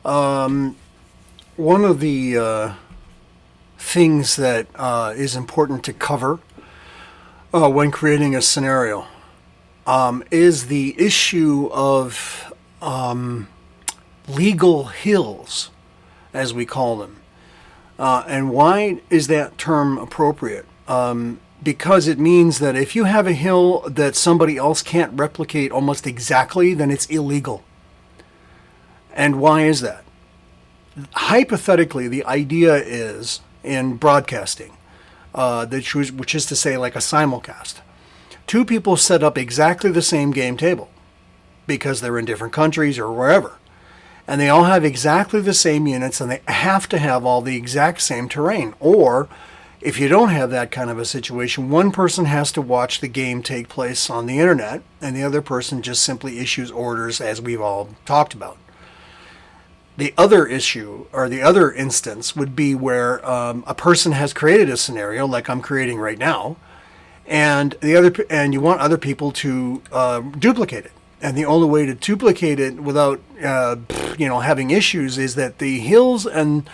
One of the things that is important to cover when creating a scenario is the issue of legal hills, as we call them. And why is that term appropriate? Because it means that if you have a hill that somebody else can't replicate almost exactly, then it's illegal. And why is that? Hypothetically, the idea is in broadcasting, which is to say, like a simulcast. Two people set up exactly the same game table because they're in different countries or wherever. And they all have exactly the same units, and they have to have all the exact same terrain. Or if you don't have that kind of a situation, one person has to watch the game take place on the internet, and the other person just simply issues orders, as we've all talked about. The other issue, or the other instance, would be where a person has created a scenario, like I'm creating right now, and you want other people to duplicate it. And the only way to duplicate it without, having issues is that the hills and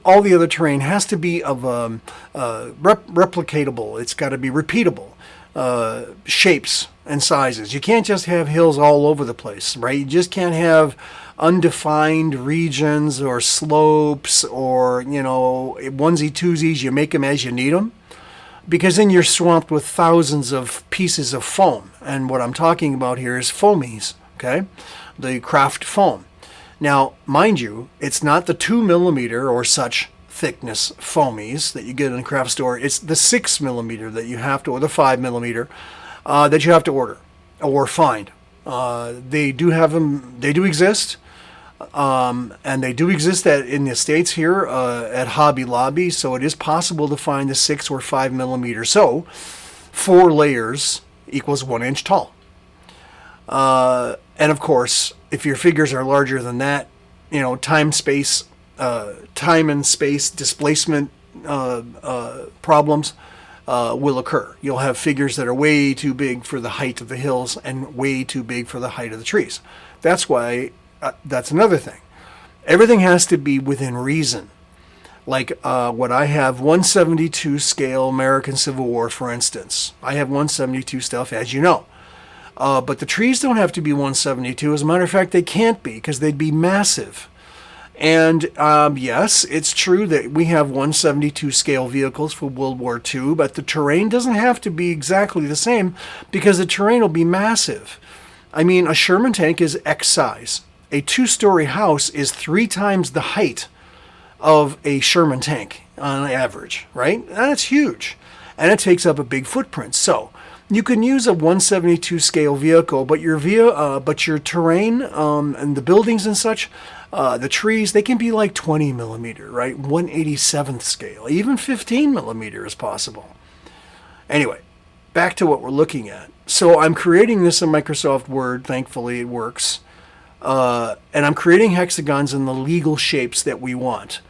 all the other terrain has to be of replicatable. It's got to be repeatable shapes and sizes. You can't just have hills all over the place, right? You just can't have undefined regions or slopes or, onesie twosies. You make them as you need them. Because then you're swamped with thousands of pieces of foam. And what I'm talking about here is foamies, okay? The craft foam. Now, mind you, it's not the 2mm or such thickness foamies that you get in the craft store. It's the 6mm that you have to, or the 5mm that you have to order or find. They do have them, they do exist. And they do exist in the States here at Hobby Lobby, so it is possible to find the 6 or 5mm. So 4 layers equals 1 inch tall. And of course, if your figures are larger than that, time and space displacement problems will occur. You'll have figures that are way too big for the height of the hills and way too big for the height of the trees. That's why. That's another thing. Everything has to be within reason. Like what I have, 172 scale American Civil War, for instance. I have 172 stuff, as you know. But the trees don't have to be 172. As a matter of fact, they can't be because they'd be massive. And yes, it's true that we have 172 scale vehicles for World War II, but the terrain doesn't have to be exactly the same because the terrain will be massive. I mean, a Sherman tank is X size. A 2-story house is 3 times the height of a Sherman tank on average, right? That's huge. And it takes up a big footprint. So you can use a 172 scale vehicle, but your terrain and the buildings and such, the trees, they can be like 20mm, right? 187th scale. Even 15mm is possible. Anyway, back to what we're looking at. So I'm creating this in Microsoft Word. Thankfully, it works. And I'm creating hexagons in the legal shapes that we want.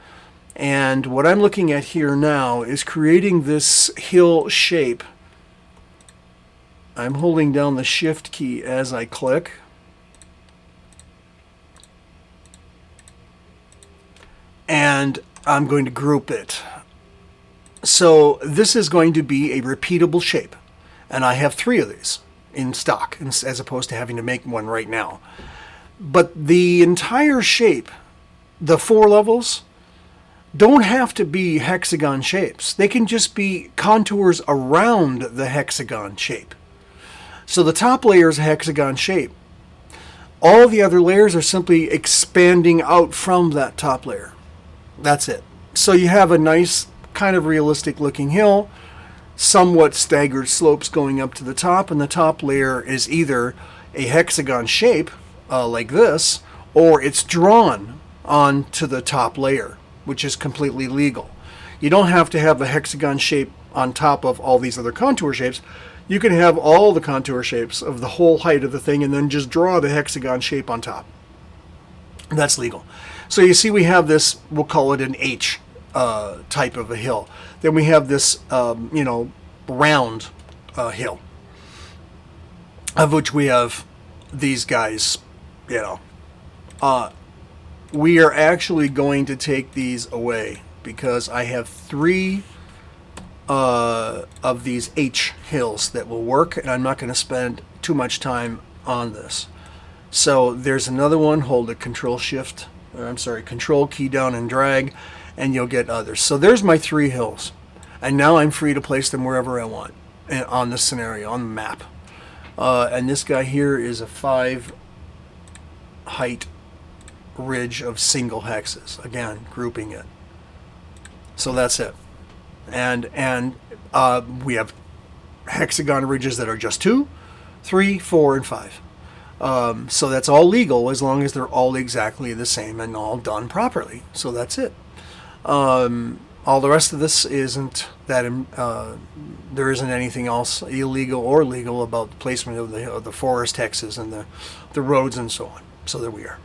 And what I'm looking at here now is creating this hill shape. I'm holding down the Shift key as I click. And I'm going to group it. So this is going to be a repeatable shape. And I have 3 of these in stock, as opposed to having to make one right now. But the entire shape, the 4 levels, don't have to be hexagon shapes. They can just be contours around the hexagon shape. So the top layer is a hexagon shape. All the other layers are simply expanding out from that top layer. That's it. So you have a nice, kind of realistic looking hill, somewhat staggered slopes going up to the top, and the top layer is either a hexagon shape, like this, or it's drawn onto the top layer, which is completely legal. You don't have to have a hexagon shape on top of all these other contour shapes. You can have all the contour shapes of the whole height of the thing and then just draw the hexagon shape on top. That's legal. So you see we have this, we'll call it an H type of a hill. Then we have this, round hill, of which we have these guys, we are actually going to take these away because I have 3 of these H hills that will work, and I'm not going to spend too much time on this. So there's another one. Hold a control key down and drag, and you'll get others. So there's my 3 hills, and now I'm free to place them wherever I want on this scenario, on the map. And this guy here is a 5 height ridge of single hexes. Again, grouping it. So that's it. And we have hexagon ridges that are just 2, 3, 4, and 5. So that's all legal as long as they're all exactly the same and all done properly. So that's it. All the rest of this isn't that. There isn't anything else illegal or legal about the placement of the forest hexes and the roads and so on. So there we are.